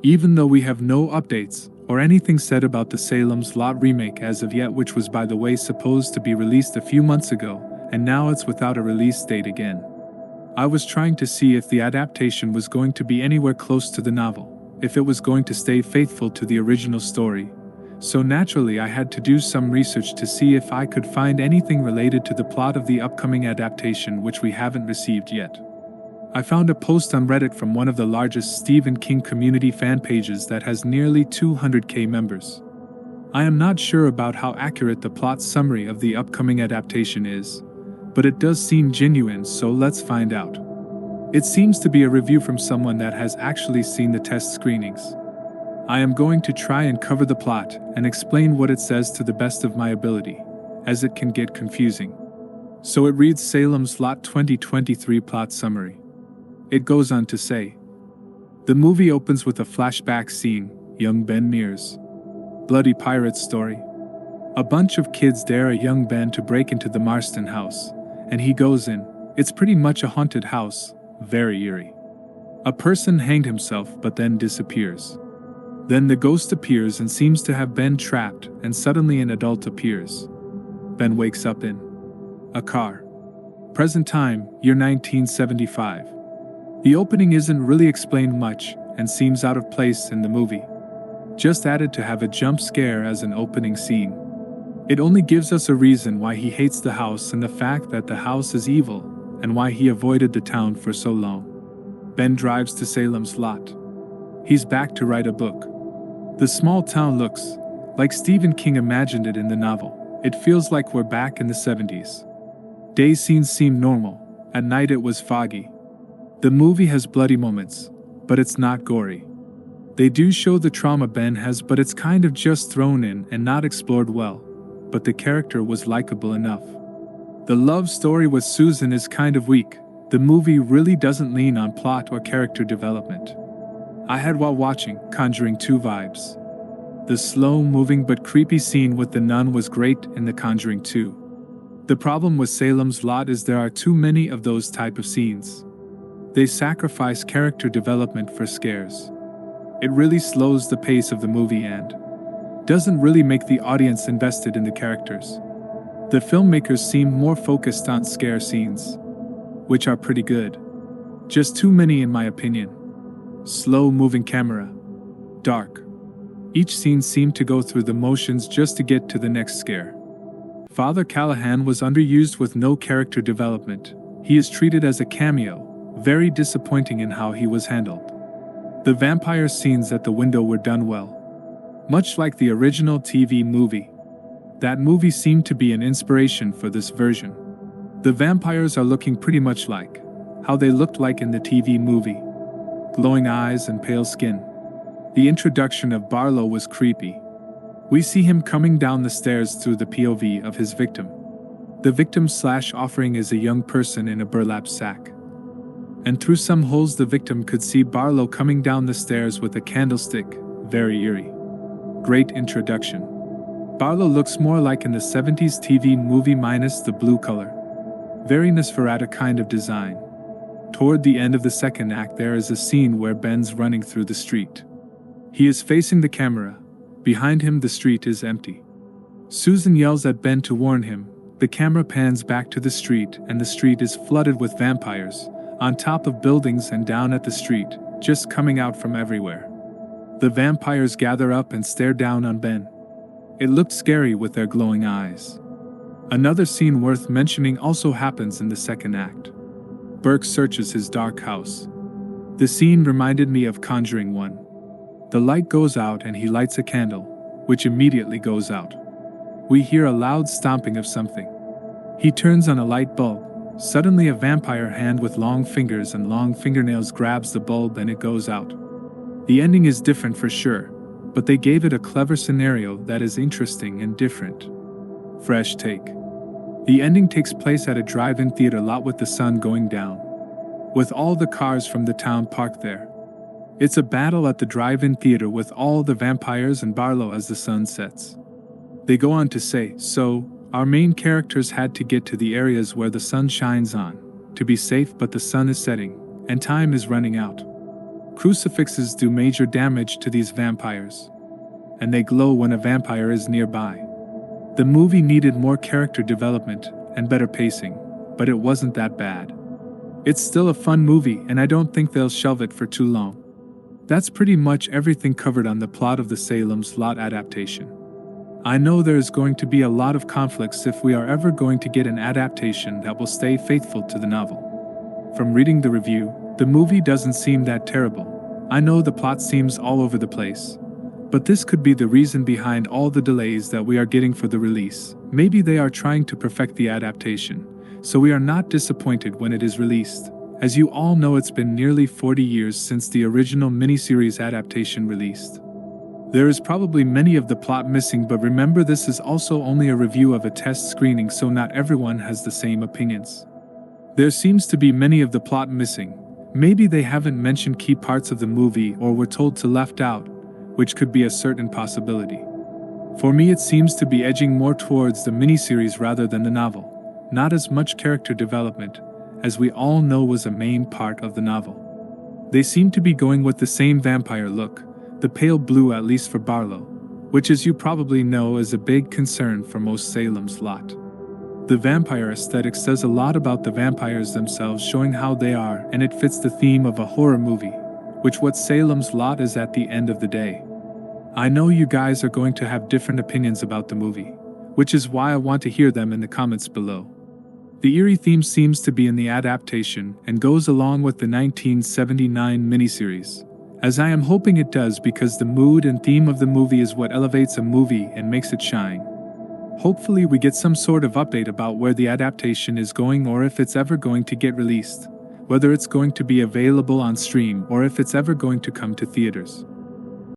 Even though we have no updates or anything said about the Salem's Lot remake as of yet, which was by the way supposed to be released a few months ago, and now it's without a release date again. I was trying to see if the adaptation was going to be anywhere close to the novel, if it was going to stay faithful to the original story. So naturally I had to do some research to see if I could find anything related to the plot of the upcoming adaptation, which we haven't received yet. I found a post on Reddit from one of the largest Stephen King community fan pages that has nearly 200k members. I am not sure about how accurate the plot summary of the upcoming adaptation is, but it does seem genuine, so let's find out. It seems to be a review from someone that has actually seen the test screenings. I am going to try and cover the plot and explain what it says to the best of my ability, as it can get confusing. So it reads Salem's Lot 2023 plot summary. It goes on to say, the movie opens with a flashback scene, young Ben Mears. Bloody pirate story. A bunch of kids dare a young Ben to break into the Marston house, and he goes in. It's pretty much a haunted house, very eerie. A person hanged himself but then disappears. Then the ghost appears and seems to have been trapped, and suddenly an adult appears. Ben wakes up in a car. Present time, year 1975. The opening isn't really explained much, and seems out of place in the movie. Just added to have a jump scare as an opening scene. It only gives us a reason why he hates the house and the fact that the house is evil, and why he avoided the town for so long. Ben drives to Salem's Lot. He's back to write a book. The small town looks like Stephen King imagined it in the novel. It feels like we're back in the 70s. Day scenes seem normal. At night it was foggy. The movie has bloody moments, but it's not gory. They do show the trauma Ben has, but it's kind of just thrown in and not explored well. But the character was likable enough. The love story with Susan is kind of weak. The movie really doesn't lean on plot or character development. I had while watching Conjuring 2 vibes. The slow-moving but creepy scene with the nun was great in The Conjuring 2. The problem with Salem's Lot is there are too many of those type of scenes. They sacrifice character development for scares. It really slows the pace of the movie and doesn't really make the audience invested in the characters. The filmmakers seem more focused on scare scenes, which are pretty good. Just too many in my opinion. Slow-moving camera. Dark. Each scene seemed to go through the motions just to get to the next scare. Father Callahan was underused with no character development. He is treated as a cameo. Very disappointing in how he was handled. The vampire scenes at the window were done well. Much like the original TV movie. That movie seemed to be an inspiration for this version. The vampires are looking pretty much like how they looked like in the TV movie. Glowing eyes and pale skin. The introduction of Barlow was creepy. We see him coming down the stairs through the POV of his victim. The victim/offering is a young person in a burlap sack. And through some holes the victim could see Barlow coming down the stairs with a candlestick, very eerie. Great introduction. Barlow looks more like in the 70s TV movie minus the blue color. Very Nosferatu kind of design. Toward the end of the second act there is a scene where Ben's running through the street. He is facing the camera. Behind him the street is empty. Susan yells at Ben to warn him. The camera pans back to the street and the street is flooded with vampires. On top of buildings and down at the street, just coming out from everywhere. The vampires gather up and stare down on Ben. It looked scary with their glowing eyes. Another scene worth mentioning also happens in the second act. Burke searches his dark house. The scene reminded me of Conjuring 1. The light goes out and he lights a candle, which immediately goes out. We hear a loud stomping of something. He turns on a light bulb. Suddenly a vampire hand with long fingers and long fingernails grabs the bulb and it goes out. The ending is different for sure, but they gave it a clever scenario that is interesting and different. Fresh take. The ending takes place at a drive-in theater lot with the sun going down, with all the cars from the town parked there. It's a battle at the drive-in theater with all the vampires and Barlow as the sun sets. They go on to say, so, our main characters had to get to the areas where the sun shines on, to be safe, but the sun is setting, and time is running out. Crucifixes do major damage to these vampires, and they glow when a vampire is nearby. The movie needed more character development and better pacing, but it wasn't that bad. It's still a fun movie, and I don't think they'll shelve it for too long. That's pretty much everything covered on the plot of the Salem's Lot adaptation. I know there's going to be a lot of conflicts if we are ever going to get an adaptation that will stay faithful to the novel. From reading the review, the movie doesn't seem that terrible. I know the plot seems all over the place, but this could be the reason behind all the delays that we are getting for the release. Maybe they are trying to perfect the adaptation, so we are not disappointed when it is released. As you all know, it's been nearly 40 years since the original miniseries adaptation released. There is probably many of the plot missing, but remember, this is also only a review of a test screening, so not everyone has the same opinions. There seems to be many of the plot missing. Maybe they haven't mentioned key parts of the movie or were told to left out, which could be a certain possibility. For me, it seems to be edging more towards the miniseries rather than the novel. Not as much character development, as we all know was a main part of the novel. They seem to be going with the same vampire look, the pale blue, at least for Barlow, which, as you probably know, is a big concern for most Salem's Lot. The vampire aesthetic says a lot about the vampires themselves, showing how they are, and it fits the theme of a horror movie, which what Salem's Lot is at the end of the day. I know you guys are going to have different opinions about the movie, which is why I want to hear them in the comments below. The eerie theme seems to be in the adaptation and goes along with the 1979 miniseries, as I am hoping it does, because the mood and theme of the movie is what elevates a movie and makes it shine. Hopefully we get some sort of update about where the adaptation is going, or if it's ever going to get released, whether it's going to be available on stream or if it's ever going to come to theaters.